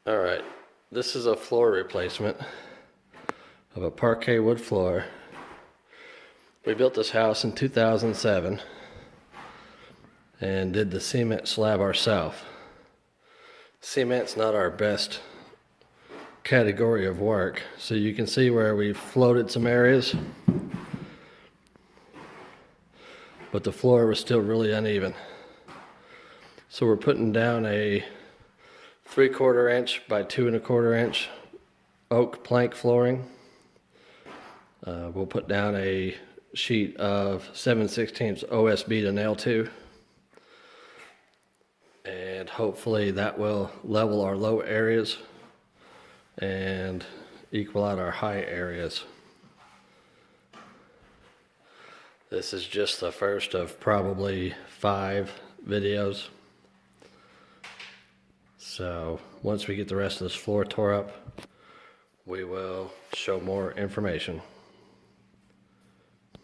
Alright, this is a floor replacement of a parquet wood floor. We built this house in 2007 and did the cement slab ourselves. Cement's not our best category of work, so you can see where we floated some areas, but the floor was still really uneven. So we're putting down a 3/4 inch by 2 1/4 inch oak plank flooring. We'll put down a sheet of 7/16 OSB to nail to, and hopefully that will level our low areas and equal out our high areas. This is just the first of probably 5 videos. So once we get the rest of this floor tore up, we will show more information.